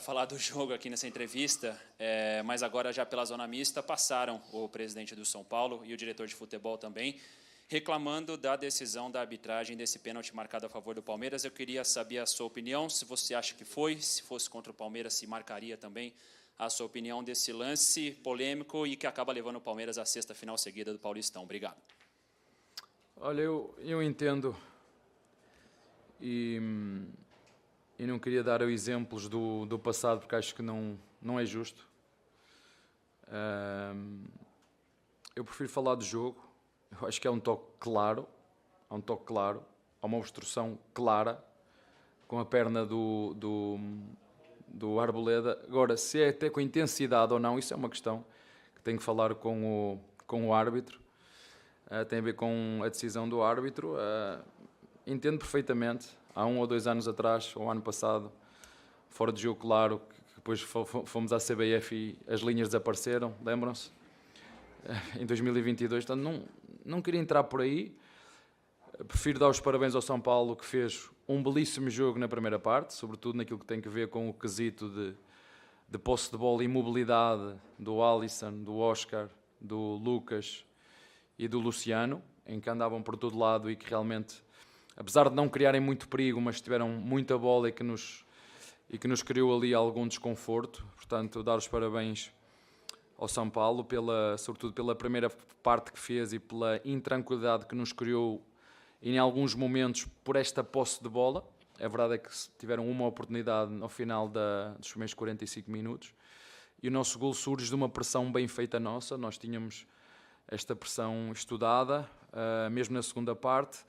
Falar do jogo aqui nessa entrevista, mas agora já pela zona mista passaram o presidente do São Paulo e o diretor de futebol também, reclamando da decisão da arbitragem desse pênalti marcado a favor do Palmeiras. Eu queria saber a sua opinião, se você acha que foi, se fosse contra o Palmeiras, se marcaria também a sua opinião desse lance polêmico e que acaba levando o Palmeiras à sexta final seguida do Paulistão. Obrigado. Olha, eu entendo e não queria dar exemplos do passado porque acho que não é justo. Eu prefiro falar do jogo. Eu acho que é um toque claro, há uma obstrução clara com a perna do Arboleda. Agora, se é até com intensidade ou não, isso é uma questão que tenho que falar com o árbitro. Tem a ver com a decisão do árbitro. Entendo perfeitamente. Há 1 ou 2 anos atrás, ou ano passado, fora de jogo claro, que depois fomos à CBF e as linhas desapareceram, lembram-se? Em 2022, portanto, não queria entrar por aí. Prefiro dar os parabéns ao São Paulo, que fez um belíssimo jogo na primeira parte, sobretudo naquilo que tem a ver com o quesito de posse de bola e mobilidade do Alisson, do Oscar, do Lucas e do Luciano, em que andavam por todo lado e que realmente, apesar de não criarem muito perigo, mas tiveram muita bola e que nos criou ali algum desconforto. Portanto, dar os parabéns ao São Paulo, sobretudo pela primeira parte que fez e pela intranquilidade que nos criou em alguns momentos por esta posse de bola. A verdade é que tiveram uma oportunidade ao final dos primeiros 45 minutos e o nosso gol surge de uma pressão bem feita nossa. Nós tínhamos esta pressão estudada, mesmo na segunda parte,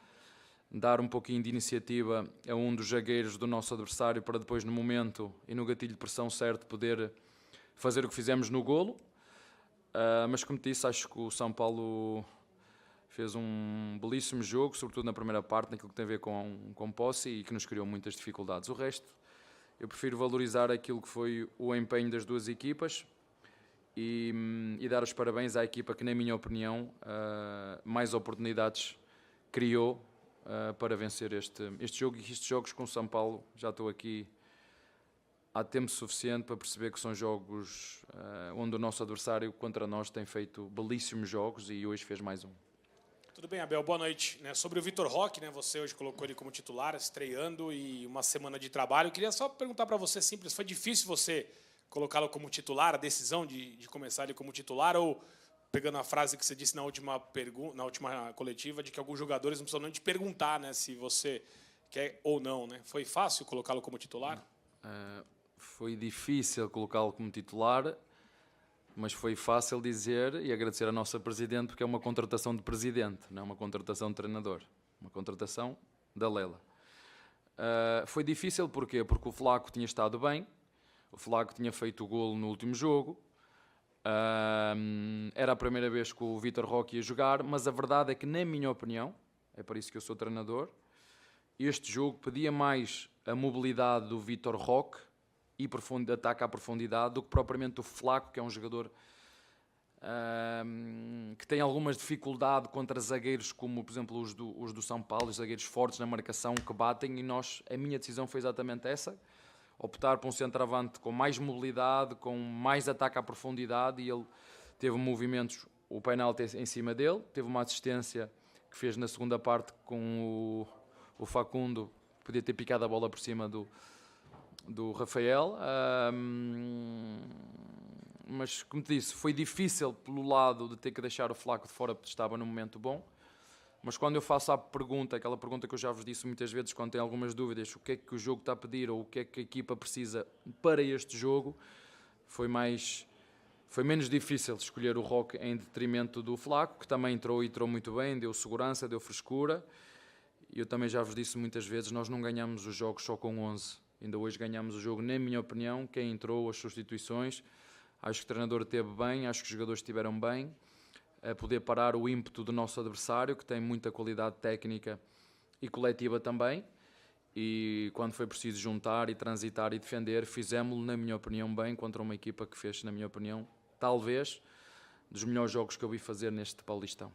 dar um pouquinho de iniciativa a um dos zagueiros do nosso adversário para depois, no momento e no gatilho de pressão certo, poder fazer o que fizemos no golo. Mas, como disse, acho que o São Paulo fez um belíssimo jogo, sobretudo na primeira parte, naquilo que tem a ver com posse e que nos criou muitas dificuldades. O resto, eu prefiro valorizar aquilo que foi o empenho das duas equipas e dar os parabéns à equipa que, na minha opinião, mais oportunidades criou para vencer este jogo. E estes jogos com o São Paulo, já estou aqui há tempo suficiente para perceber que são jogos onde o nosso adversário contra nós tem feito belíssimos jogos e hoje fez mais um. Tudo bem, Abel? Boa noite. Sobre o Vitor Roque, você hoje colocou ele como titular, estreando e uma semana de trabalho. Eu queria só perguntar para você, simples, foi difícil você colocá-lo como titular, a decisão de começar ele como titular, ou pegando a frase que você disse na última coletiva, de que alguns jogadores não precisam nem te perguntar se você quer ou não. Foi fácil colocá-lo como titular? Foi difícil colocá-lo como titular, mas foi fácil dizer e agradecer à nossa Presidente, porque é uma contratação de Presidente, não é uma contratação de treinador, uma contratação da Lela. Foi difícil porquê? Porque o Flaco tinha estado bem, o Flaco tinha feito o golo no último jogo, era a primeira vez que o Vitor Roque ia jogar, mas a verdade é que, na minha opinião, é para isso que eu sou treinador, este jogo pedia mais a mobilidade do Vitor Roque e ataque à profundidade do que propriamente o Flaco, que é um jogador que tem algumas dificuldade contra zagueiros como, por exemplo, os do São Paulo, os zagueiros fortes na marcação que batem, e a minha decisão foi exatamente essa, optar por um centroavante com mais mobilidade, com mais ataque à profundidade, e ele teve movimentos, o penalti em cima dele, teve uma assistência que fez na segunda parte com o Facundo, podia ter picado a bola por cima do Rafael, mas, como te disse, foi difícil pelo lado de ter que deixar o Flaco de fora porque estava num momento bom, mas quando eu faço aquela pergunta que eu já vos disse muitas vezes, quando tenho algumas dúvidas, o que é que o jogo está a pedir ou o que é que a equipa precisa para este jogo, foi menos difícil escolher o Roque em detrimento do Flaco, que também entrou muito bem, deu segurança, deu frescura. E eu também já vos disse muitas vezes, nós não ganhamos os jogos só com 11. Ainda hoje ganhamos o jogo, na minha opinião, quem entrou, as substituições. Acho que o treinador esteve bem, acho que os jogadores estiveram bem, a poder parar o ímpeto do nosso adversário, que tem muita qualidade técnica e coletiva também. E quando foi preciso juntar e transitar e defender, fizemos-lo, na minha opinião, bem, contra uma equipa que fez, na minha opinião, talvez, dos melhores jogos que eu vi fazer neste Paulistão.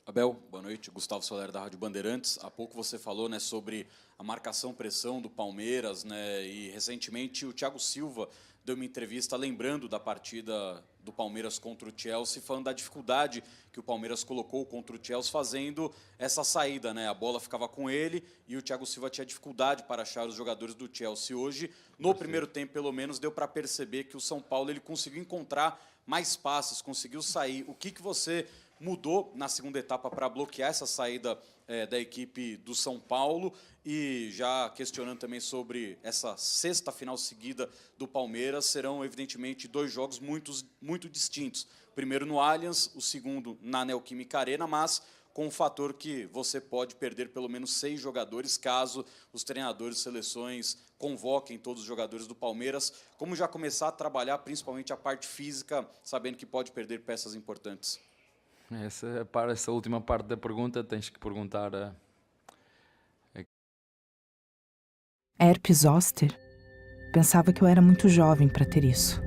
Abel, boa noite. Gustavo Soler, da Rádio Bandeirantes. Há pouco você falou, né, sobre a marcação-pressão do Palmeiras, né, e recentemente o Thiago Silva deu uma entrevista lembrando da partida do Palmeiras contra o Chelsea, falando da dificuldade que o Palmeiras colocou contra o Chelsea fazendo essa saída, né? A bola ficava com ele e o Thiago Silva tinha dificuldade para achar os jogadores do Chelsea. Hoje, no primeiro tempo, pelo menos, deu para perceber que o São Paulo ele conseguiu encontrar mais passes, conseguiu sair. O que você mudou na segunda etapa para bloquear essa saída da equipe do São Paulo? E já questionando também sobre essa sexta final seguida do Palmeiras, serão evidentemente 2 jogos muito distintos. O primeiro no Allianz, o segundo na Neoquímica Arena, mas com o fator que você pode perder pelo menos 6 jogadores caso os treinadores de seleções convoquem todos os jogadores do Palmeiras. Como já começar a trabalhar principalmente a parte física, sabendo que pode perder peças importantes? Essa última parte da pergunta tens que perguntar a Herpes zoster? Pensava que eu era muito jovem para ter isso.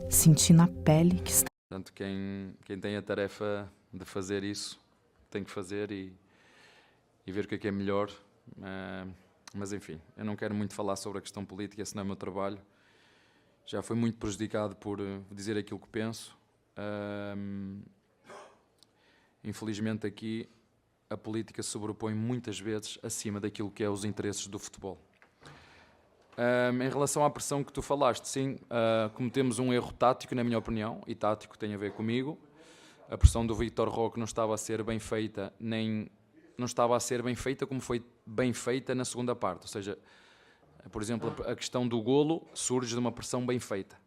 Senti na pele que está... Portanto, quem tem a tarefa de fazer isso tem que fazer e ver o que é melhor. Mas, enfim, eu não quero muito falar sobre a questão política, esse não é o meu trabalho. Já fui muito prejudicado por dizer aquilo que penso. Infelizmente, aqui, a política se sobrepõe muitas vezes acima daquilo que é os interesses do futebol. Em relação à pressão que tu falaste, sim, cometemos um erro tático, na minha opinião, e tático tem a ver comigo. A pressão do Vitor Roque não estava a ser bem feita, não estava a ser bem feita como foi bem feita na segunda parte. Ou seja, por exemplo, a questão do golo surge de uma pressão bem feita.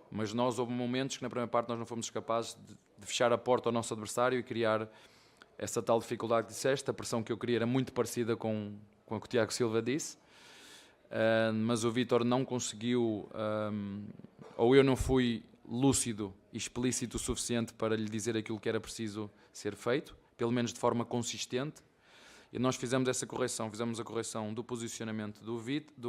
Mas houve momentos que na primeira parte nós não fomos capazes de fechar a porta ao nosso adversário e criar essa tal dificuldade que disseste. A pressão que eu queria era muito parecida com a que o Tiago Silva disse. Mas o Vítor não conseguiu, ou eu não fui lúcido e explícito o suficiente para lhe dizer aquilo que era preciso ser feito, pelo menos de forma consistente, e nós fizemos essa correção, fizemos a correção do posicionamento do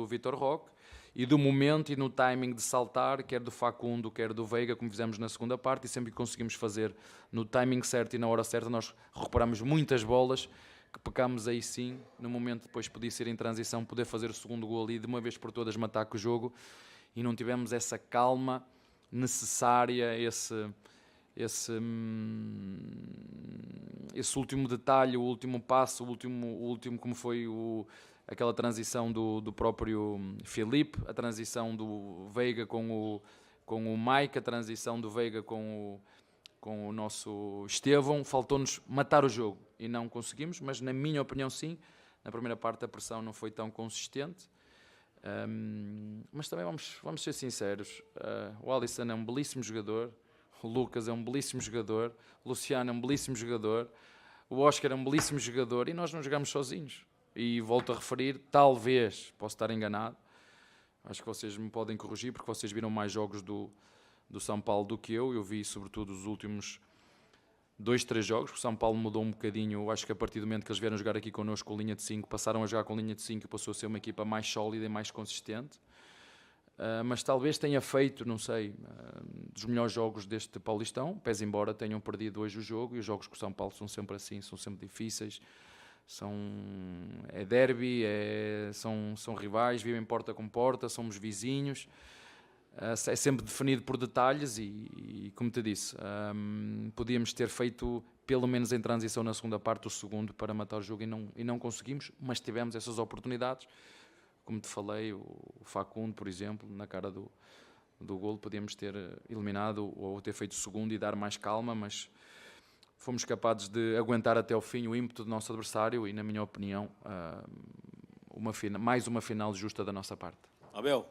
Vítor Roque e do momento e no timing de saltar, quer do Facundo, quer do Veiga, como fizemos na segunda parte, e sempre que conseguimos fazer no timing certo e na hora certa, nós recuperamos muitas bolas, que pecámos aí sim, no momento depois podia ser em transição, poder fazer o segundo gol ali, de uma vez por todas matar com o jogo, e não tivemos essa calma necessária, esse último detalhe, o último passo, o último como foi aquela transição do próprio Filipe, a transição do Veiga com o Mike, a transição do Veiga com o nosso Estevão, faltou-nos matar o jogo e não conseguimos, mas na minha opinião sim, na primeira parte a pressão não foi tão consistente, mas também vamos ser sinceros, o Alisson é um belíssimo jogador, o Lucas é um belíssimo jogador, o Luciano é um belíssimo jogador, o Oscar é um belíssimo jogador e nós não jogamos sozinhos. E volto a referir, talvez, posso estar enganado, acho que vocês me podem corrigir porque vocês viram mais jogos do São Paulo do que eu vi sobretudo os últimos 2, 3 jogos, o São Paulo mudou um bocadinho, acho que a partir do momento que eles vieram jogar aqui connosco com linha de 5, passaram a jogar com linha de 5 e passou a ser uma equipa mais sólida e mais consistente, mas talvez tenha feito, não sei, dos melhores jogos deste Paulistão, pese embora tenham perdido hoje o jogo, e os jogos com o São Paulo são sempre assim, são sempre difíceis, é derby, são rivais, vivem porta com porta, somos vizinhos, é sempre definido por detalhes e como te disse, podíamos ter feito pelo menos em transição na segunda parte o segundo para matar o jogo e não conseguimos, mas tivemos essas oportunidades, como te falei, o Facundo, por exemplo, na cara do golo, podíamos ter eliminado ou ter feito o segundo e dar mais calma, mas fomos capazes de aguentar até o fim o ímpeto do nosso adversário e, na minha opinião, mais uma final justa da nossa parte. Abel,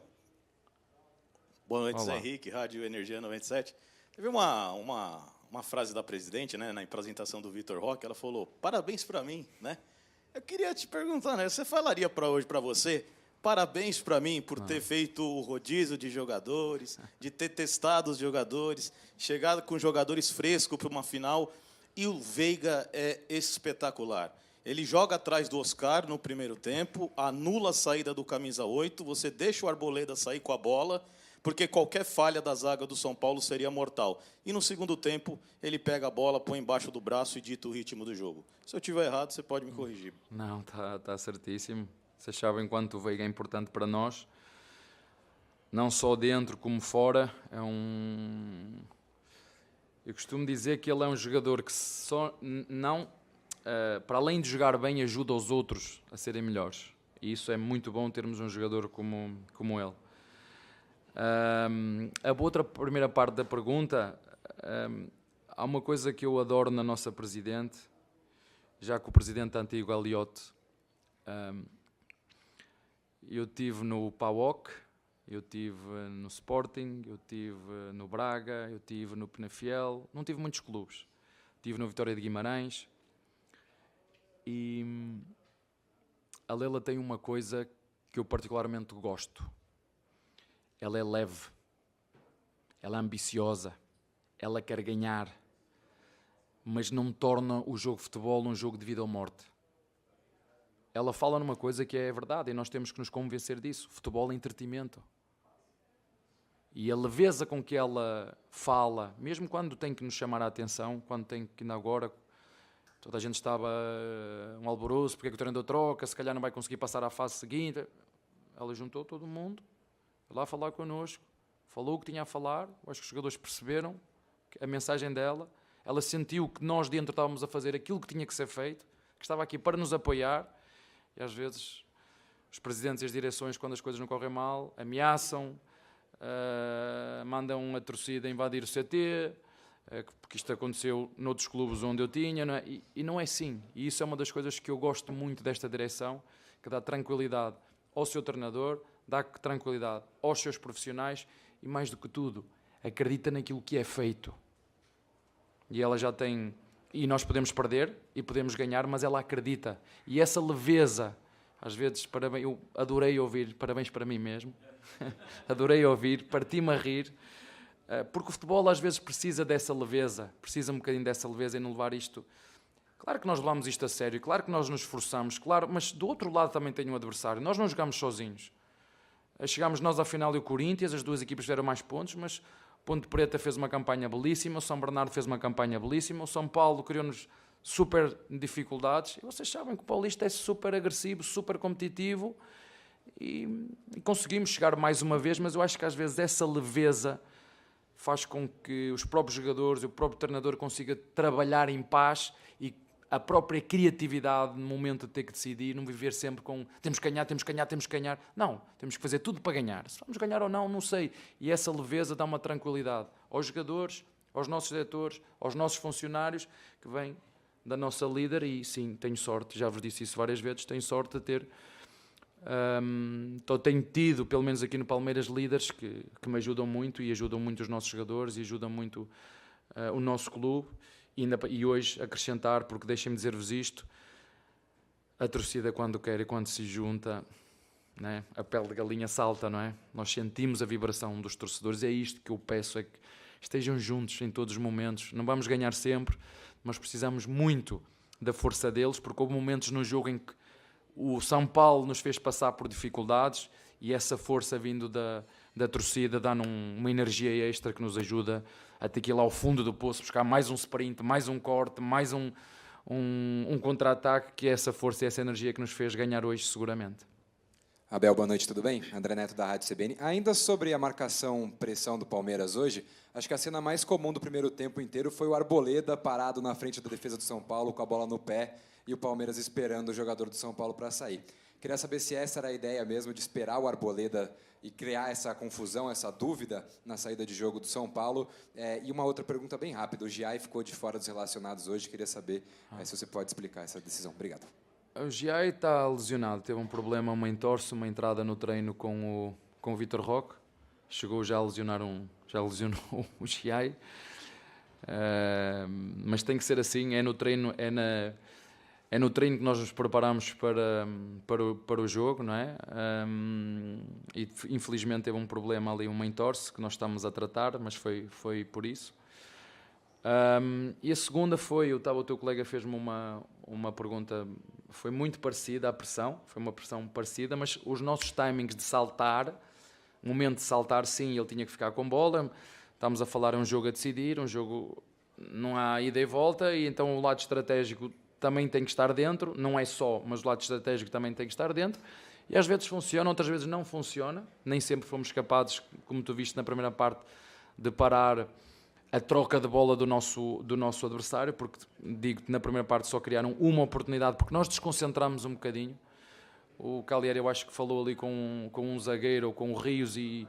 boa noite, Olá. Zé Henrique, Rádio Energia 97. Teve uma frase da presidente, né, na apresentação do Vitor Roque, ela falou, parabéns para mim, né? Eu queria te perguntar, né, você falaria hoje para você, parabéns para mim por ter feito o rodízio de jogadores, de ter testado os jogadores, chegado com jogadores frescos para uma final, e o Veiga é espetacular. Ele joga atrás do Oscar no primeiro tempo, anula a saída do camisa 8, você deixa o Arboleda sair com a bola, porque qualquer falha da zaga do São Paulo seria mortal. E no segundo tempo, ele pega a bola, põe embaixo do braço e dita o ritmo do jogo. Se eu estiver errado, você pode me corrigir. Não, está certíssimo. Vocês sabem quanto o Veiga é importante para nós, não só dentro como fora. Eu costumo dizer que ele é um jogador que para além de jogar bem, ajuda os outros a serem melhores. E isso é muito bom, termos um jogador como ele. A outra primeira parte da pergunta, há uma coisa que eu adoro na nossa Presidente, já que o Presidente antigo, Eliote, eu estive no PAOK, eu estive no Sporting, eu estive no Braga, eu estive no Penafiel, não tive muitos clubes. Estive no Vitória de Guimarães e a Lela tem uma coisa que eu particularmente gosto. Ela é leve, ela é ambiciosa, ela quer ganhar, mas não torna o jogo de futebol um jogo de vida ou morte. Ela fala numa coisa que é verdade e nós temos que nos convencer disso. Futebol é entretenimento. E a leveza com que ela fala, mesmo quando tem que nos chamar a atenção, quando tem que, ainda agora, toda a gente estava um alvoroço, porque é que o treinador troca, se calhar não vai conseguir passar à fase seguinte. Ela juntou todo mundo, foi lá falar connosco, falou o que tinha a falar, eu acho que os jogadores perceberam a mensagem dela, ela sentiu que nós dentro estávamos a fazer aquilo que tinha que ser feito, que estava aqui para nos apoiar, e às vezes os presidentes e as direções, quando as coisas não correm mal, ameaçam, mandam a torcida invadir o CT, porque isto aconteceu noutros clubes onde eu tinha, não é? E não é assim. E isso é uma das coisas que eu gosto muito desta direção, que dá tranquilidade ao seu treinador, dá tranquilidade aos seus profissionais e, mais do que tudo, acredita naquilo que é feito. E ela já tem... E nós podemos perder e podemos ganhar, mas ela acredita. E essa leveza, às vezes, parabéns, eu adorei ouvir, parabéns para mim mesmo, adorei ouvir, parti-me a rir, porque o futebol às vezes precisa dessa leveza, precisa um bocadinho dessa leveza e não levar isto... Claro que nós levamos isto a sério, claro que nós nos esforçamos, claro, mas do outro lado também tem um adversário. Nós não jogamos sozinhos. Chegámos nós à final e o Corinthians, as duas equipas fizeram mais pontos, mas Ponte Preta fez uma campanha belíssima, o São Bernardo fez uma campanha belíssima, o São Paulo criou-nos super dificuldades. E vocês sabem que o Paulista é super agressivo, super competitivo e conseguimos chegar mais uma vez, mas eu acho que às vezes essa leveza faz com que os próprios jogadores e o próprio treinador consiga trabalhar em paz e a própria criatividade no momento de ter que decidir, não viver sempre com temos que ganhar, temos que ganhar, temos que ganhar. Não, temos que fazer tudo para ganhar. Se vamos ganhar ou não, não sei. E essa leveza dá uma tranquilidade aos jogadores, aos nossos diretores, aos nossos funcionários que vêm da nossa líder e sim, tenho sorte, já vos disse isso várias vezes, tenho sorte de ter... tenho tido, pelo menos aqui no Palmeiras, líderes que me ajudam muito e ajudam muito os nossos jogadores e ajudam muito o nosso clube. E hoje acrescentar, porque deixem-me dizer-vos isto, a torcida quando quer e quando se junta, né, a pele de galinha salta, não é? Nós sentimos a vibração dos torcedores, é isto que eu peço, é que estejam juntos em todos os momentos. Não vamos ganhar sempre, mas precisamos muito da força deles, porque houve momentos no jogo em que o São Paulo nos fez passar por dificuldades e essa força vindo da torcida dá-nos uma energia extra que nos ajuda a ter que ir lá ao fundo do poço, buscar mais um sprint, mais um corte, mais um contra-ataque, que é essa força e essa energia que nos fez ganhar hoje, seguramente. Abel, boa noite, tudo bem? André Neto, da Rádio CBN. Ainda sobre a marcação-pressão do Palmeiras hoje, acho que a cena mais comum do primeiro tempo inteiro foi o Arboleda parado na frente da defesa do São Paulo, com a bola no pé, e o Palmeiras esperando o jogador do São Paulo para sair. Queria saber se essa era a ideia mesmo, de esperar o Arboleda e criar essa confusão, essa dúvida na saída de jogo do São Paulo. E uma outra pergunta bem rápida, o Giai ficou de fora dos relacionados hoje, queria saber se você pode explicar essa decisão. Obrigado. O Giai está lesionado, teve um problema, uma entorse, uma entrada no treino com o Vitor Roque, chegou já a lesionou o Giai, mas tem que ser assim, é no treino, é no treino que nós nos preparamos para o jogo, não é? E infelizmente teve um problema ali, uma entorse, que nós estamos a tratar, mas foi por isso. E a segunda foi, o teu colega fez-me uma pergunta, foi muito parecida à pressão, foi uma pressão parecida, mas os nossos timings de saltar momento de saltar, sim, ele tinha que ficar com bola. Estamos a falar de um jogo a decidir, um jogo não há ida e volta, e então o lado estratégico também tem que estar dentro, não é só, mas o lado estratégico também tem que estar dentro. E às vezes funciona, outras vezes não funciona. Nem sempre fomos capazes, como tu viste na primeira parte, de parar a troca de bola do nosso adversário, porque digo-te, na primeira parte só criaram uma oportunidade, porque nós desconcentramos um bocadinho. O Cagliari, eu acho que falou ali com um zagueiro ou com o Rios e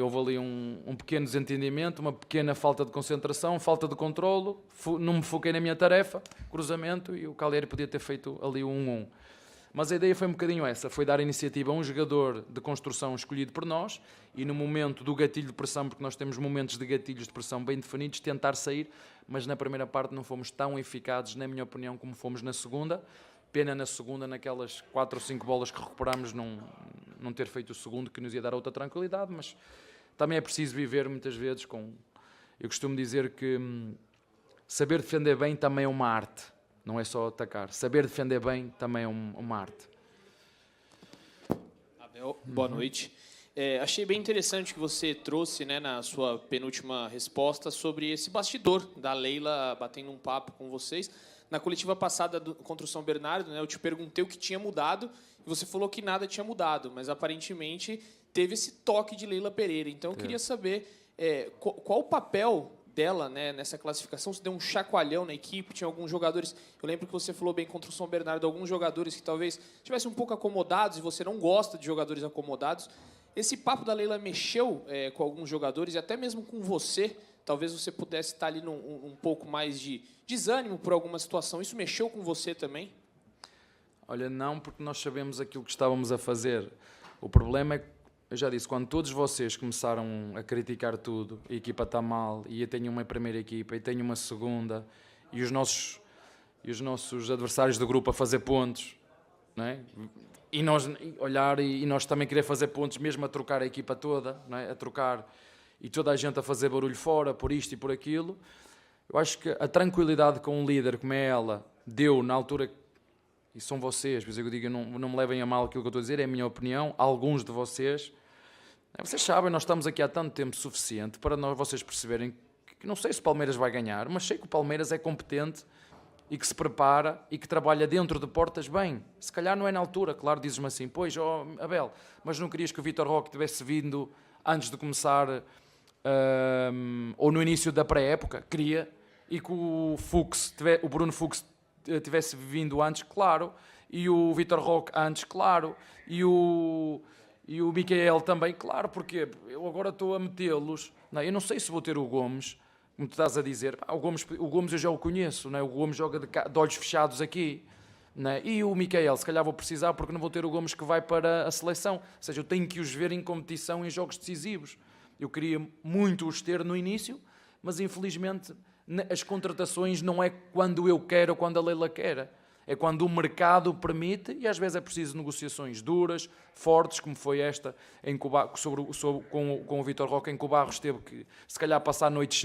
houve ali um pequeno desentendimento, uma pequena falta de concentração, falta de controlo, não me foquei na minha tarefa, cruzamento, e o Cagliari podia ter feito ali o 1-1. Mas a ideia foi um bocadinho essa, foi dar iniciativa a um jogador de construção escolhido por nós e no momento do gatilho de pressão, porque nós temos momentos de gatilhos de pressão bem definidos, tentar sair, mas na primeira parte não fomos tão eficazes, na minha opinião, como fomos na segunda. Pena na segunda, naquelas 4 ou 5 bolas que recuperámos, não ter feito o segundo, que nos ia dar outra tranquilidade, mas também é preciso viver muitas vezes com... Eu costumo dizer que saber defender bem também é uma arte, não é só atacar. Saber defender bem também é uma arte. Abel, boa noite. Achei bem interessante que você trouxe, né, na sua penúltima resposta sobre esse bastidor da Leila batendo um papo com vocês. Na coletiva passada contra o São Bernardo, né, eu te perguntei o que tinha mudado e você falou que nada tinha mudado, mas aparentemente teve esse toque de Leila Pereira. Então eu queria saber qual o papel dela, né, nessa classificação. Se deu um chacoalhão na equipe, tinha alguns jogadores... Eu lembro que você falou bem contra o São Bernardo, alguns jogadores que talvez estivessem um pouco acomodados e você não gosta de jogadores acomodados. Esse papo da Leila mexeu com alguns jogadores e até mesmo com você. Talvez você pudesse estar ali um pouco mais de desânimo por alguma situação. Isso mexeu com você também? Olha, não, porque nós sabemos aquilo que estávamos a fazer. O problema é que, eu já disse, quando todos vocês começaram a criticar tudo, a equipa está mal, e eu tenho uma primeira equipa, e tenho uma segunda, e os nossos adversários do grupo a fazer pontos, não é? E nós olhar e nós também querer fazer pontos, mesmo a trocar a equipa toda, não é? A trocar, e toda a gente a fazer barulho fora, por isto e por aquilo. Eu acho que a tranquilidade com um líder como é ela deu na altura, e são vocês, por isso eu digo, não me levem a mal aquilo que eu estou a dizer, é a minha opinião, alguns de vocês sabem, nós estamos aqui há tanto tempo suficiente para vocês perceberem que não sei se o Palmeiras vai ganhar, mas sei que o Palmeiras é competente e que se prepara e que trabalha dentro de portas bem. Se calhar não é na altura, claro, dizes-me assim, pois, Abel, mas não querias que o Vitor Roque tivesse vindo antes de começar, ou no início da pré-época? Queria. E que o Bruno Fux tivesse vindo antes, claro. E o Vitor Roque antes, claro. E o Micael também, claro, porque eu agora estou a metê-los. Eu não sei se vou ter o Gomes, como tu estás a dizer. O Gomes eu já o conheço, não é? O Gomes joga de olhos fechados aqui. Não é? E o Micael, se calhar vou precisar, porque não vou ter o Gomes que vai para a seleção. Ou seja, eu tenho que os ver em competição, em jogos decisivos. Eu queria muito os ter no início, mas infelizmente as contratações não é quando eu quero ou quando a Leila quer. É quando o mercado permite, e às vezes é preciso negociações duras, fortes, como foi esta em com o Vitor Roque, em que o Barros teve que, se calhar, passar noites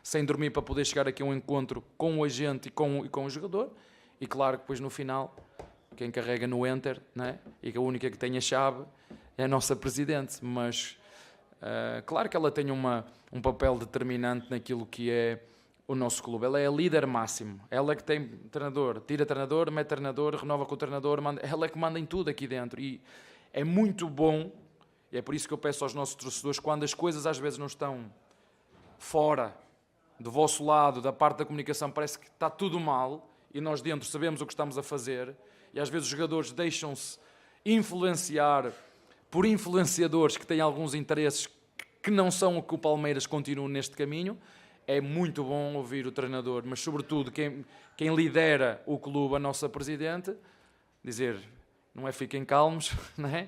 sem dormir para poder chegar aqui a um encontro com o agente e com o jogador. E claro que depois no final, quem carrega no Enter, né? E que a única que tem a chave é a nossa Presidente. Mas claro que ela tem um papel determinante naquilo que é o nosso clube. Ela é a líder máximo. Ela é que tem treinador, tira treinador, mete treinador, renova com o treinador, ela é que manda em tudo aqui dentro. E é muito bom, e é por isso que eu peço aos nossos torcedores, quando as coisas às vezes não estão fora do vosso lado, da parte da comunicação, parece que está tudo mal, e nós dentro sabemos o que estamos a fazer, e às vezes os jogadores deixam-se influenciar por influenciadores que têm alguns interesses que não são o que o Palmeiras continua neste caminho. É muito bom ouvir o treinador, mas sobretudo quem lidera o clube, a nossa Presidente, dizer, não é fiquem calmos, não é?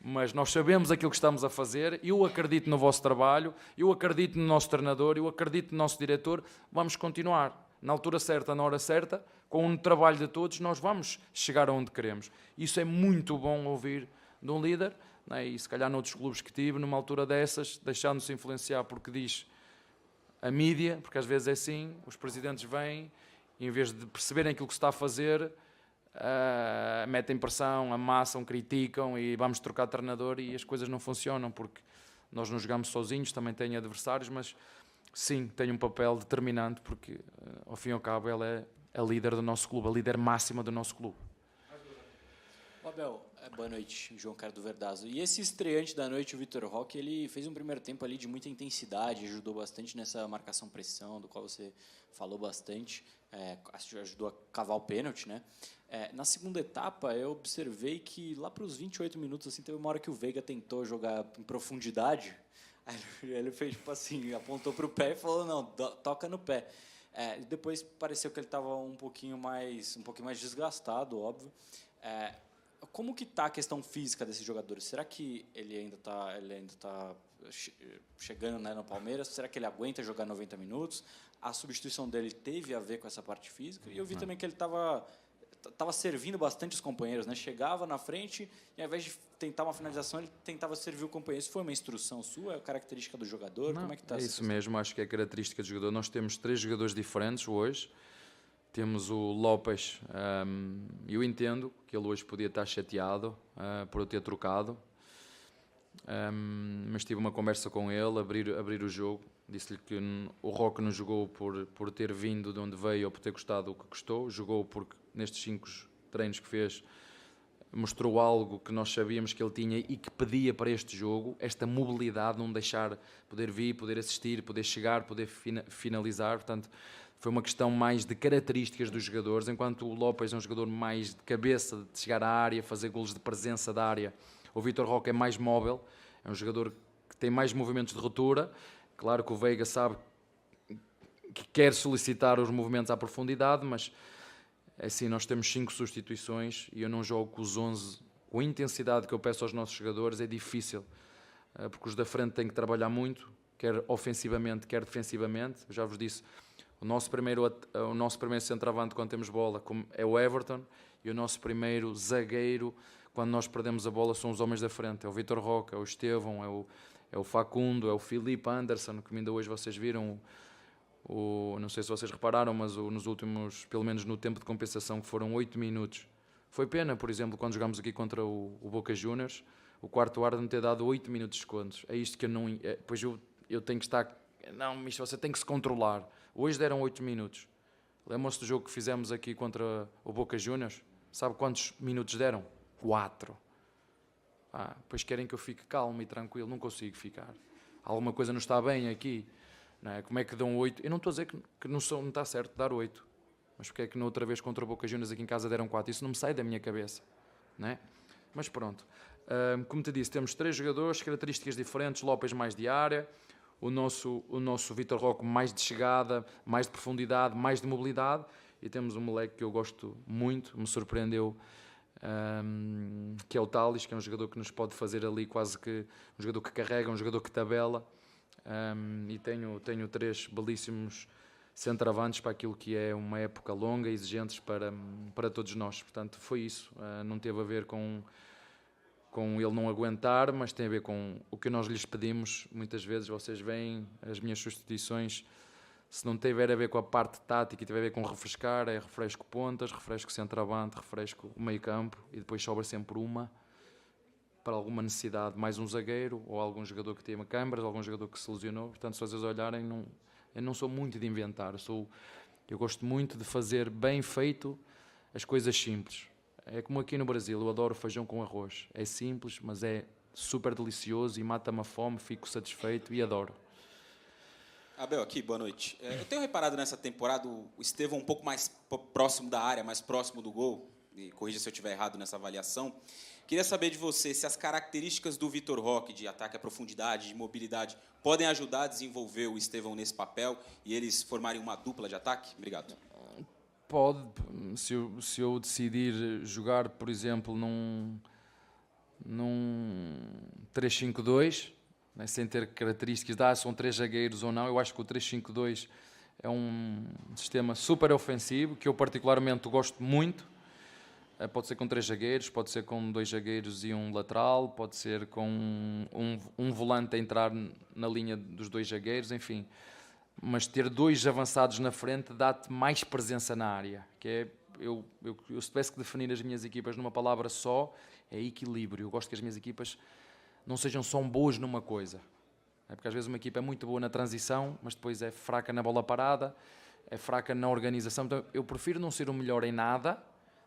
Mas nós sabemos aquilo que estamos a fazer, eu acredito no vosso trabalho, eu acredito no nosso treinador, eu acredito no nosso diretor, vamos continuar. Na altura certa, na hora certa, com o trabalho de todos, nós vamos chegar aonde queremos. Isso é muito bom ouvir de um líder, não é? E se calhar noutros clubes que tive, numa altura dessas, deixando-se influenciar porque diz a mídia, porque às vezes é assim, os presidentes vêm e em vez de perceberem aquilo que se está a fazer, metem pressão, amassam, criticam e vamos trocar de treinador e as coisas não funcionam porque nós não jogamos sozinhos, também tem adversários, mas sim, tem um papel determinante porque ao fim e ao cabo ela é a líder do nosso clube, a líder máxima do nosso clube. Abel, boa noite, João Carlos do Verdazo. E esse estreante da noite, o Vitor Roque, ele fez um primeiro tempo ali de muita intensidade, ajudou bastante nessa marcação-pressão, do qual você falou bastante, ajudou a cavar o pênalti, né? Na segunda etapa, eu observei que lá para os 28 minutos, assim, teve uma hora que o Veiga tentou jogar em profundidade, aí ele fez tipo assim, apontou para o pé e falou, não, toca no pé. Depois pareceu que ele estava um pouquinho mais desgastado, óbvio. Como que está a questão física desses jogadores? Será que ele ainda tá chegando, né, no Palmeiras? Será que ele aguenta jogar 90 minutos? A substituição dele teve a ver com essa parte física? E eu vi também que ele estava servindo bastante os companheiros, né? Chegava na frente e, ao invés de tentar uma finalização, ele tentava servir o companheiro. Isso foi uma instrução sua? É característica do jogador? Não, como é que está? É isso mesmo, acho que é característica do jogador. Nós temos 3 jogadores diferentes hoje. Temos o Lopes, eu entendo que ele hoje podia estar chateado por eu ter trocado, mas tive uma conversa com ele, abrir o jogo, disse-lhe que o Roque não jogou por ter vindo de onde veio ou por ter gostado do que gostou, jogou porque nestes 5 treinos que fez mostrou algo que nós sabíamos que ele tinha e que pedia para este jogo, esta mobilidade, não deixar, poder vir, poder assistir, poder chegar, poder finalizar, portanto foi uma questão mais de características dos jogadores, enquanto o Lopes é um jogador mais de cabeça, de chegar à área, fazer golos de presença da área. O Vitor Roque é mais móvel, é um jogador que tem mais movimentos de ruptura. Claro que o Veiga sabe que quer solicitar os movimentos à profundidade, mas assim, nós temos 5 substituições e eu não jogo com os 11 com a intensidade que eu peço aos nossos jogadores, é difícil, porque os da frente têm que trabalhar muito, quer ofensivamente, quer defensivamente. Eu já vos disse, o nosso primeiro centroavante quando temos bola é o Everton e o nosso primeiro zagueiro quando nós perdemos a bola são os homens da frente, é o Vitor Roque, é o Estevão, é o Facundo, é o Filipe Anderson, que ainda hoje vocês viram, não sei se vocês repararam, mas nos últimos, pelo menos no tempo de compensação, que foram 8 minutos. Foi pena, por exemplo, quando jogámos aqui contra o Boca Juniors, o quarto árbitro não ter dado 8 minutos de descontos. É isto que eu não... Pois eu tenho que estar... Não, isto você tem que se controlar. Hoje deram 8 minutos. Lembram-se do jogo que fizemos aqui contra o Boca Juniors? Sabe quantos minutos deram? 4. Pois querem que eu fique calmo e tranquilo. Não consigo ficar. Alguma coisa não está bem aqui. Não é? Como é que dão 8? Eu não estou a dizer que não está certo dar 8. Mas porque é que na outra vez contra o Boca Juniors aqui em casa deram 4? Isso não me sai da minha cabeça. Não é? Mas pronto. Como te disse, temos 3 jogadores, características diferentes. Lopes mais de área. O nosso Vitor Roque mais de chegada, mais de profundidade, mais de mobilidade. E temos um moleque que eu gosto muito, me surpreendeu, que é o Thalys, que é um jogador que nos pode fazer ali quase que um jogador que carrega, um jogador que tabela. E tenho 3 belíssimos centroavantes para aquilo que é uma época longa e exigentes para todos nós. Portanto, foi isso. Não teve a ver com ele não aguentar, mas tem a ver com o que nós lhes pedimos. Muitas vezes vocês veem as minhas substituições, se não tiver a ver com a parte tática e tiver a ver com refrescar, é refresco pontas, refresco centroavante, refresco o meio campo e depois sobra sempre uma para alguma necessidade, mais um zagueiro ou algum jogador que tenha câimbras, algum jogador que se lesionou. Portanto, se vocês olharem, eu não sou muito de inventar, eu gosto muito de fazer bem feito as coisas simples. É como aqui no Brasil, eu adoro feijão com arroz. É simples, mas é super delicioso e mata-me a fome, fico satisfeito e adoro. Abel, aqui, boa noite. Eu tenho reparado nessa temporada o Estevão um pouco mais próximo da área, mais próximo do gol, e corrija se eu estiver errado nessa avaliação. Queria saber de você se as características do Vitor Roque, de ataque à profundidade, de mobilidade, podem ajudar a desenvolver o Estevão nesse papel e eles formarem uma dupla de ataque? Obrigado. Pode, se eu decidir jogar, por exemplo, num 3-5-2, né, sem ter características são 3 zagueiros ou não, eu acho que o 3-5-2 é um sistema super ofensivo, que eu particularmente gosto muito. Pode ser com 3 zagueiros, pode ser com 2 zagueiros e um lateral, pode ser com um volante a entrar na linha dos 2 zagueiros, enfim. Mas ter 2 avançados na frente dá-te mais presença na área, que é se tivesse que definir as minhas equipas numa palavra só, é equilíbrio. Eu gosto que as minhas equipas não sejam só boas numa coisa. Porque às vezes uma equipa é muito boa na transição, mas depois é fraca na bola parada, é fraca na organização. Então, eu prefiro não ser o melhor em nada,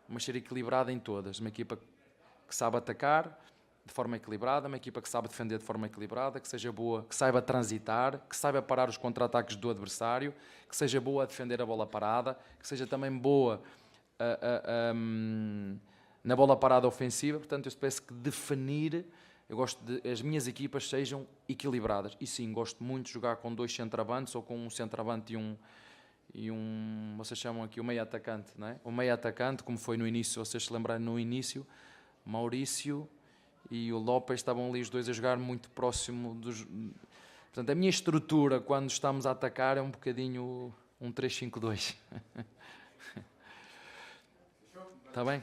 mas ser equilibrada em todas. Uma equipa que sabe atacar de forma equilibrada, uma equipa que sabe defender de forma equilibrada, que seja boa, que saiba transitar, que saiba parar os contra-ataques do adversário, que seja boa a defender a bola parada, que seja também boa na bola parada ofensiva. Portanto, eu penso que definir, eu gosto de as minhas equipas sejam equilibradas. E sim, gosto muito de jogar com 2 centroavantes ou com um centroavante e um, vocês chamam aqui o meio atacante, não é? O meio atacante, como foi no início, vocês se lembrarem no início, Maurício e o Lopes estavam ali os dois a jogar muito próximo dos... Portanto, a minha estrutura quando estamos a atacar é um bocadinho um 3-5-2. Está bem?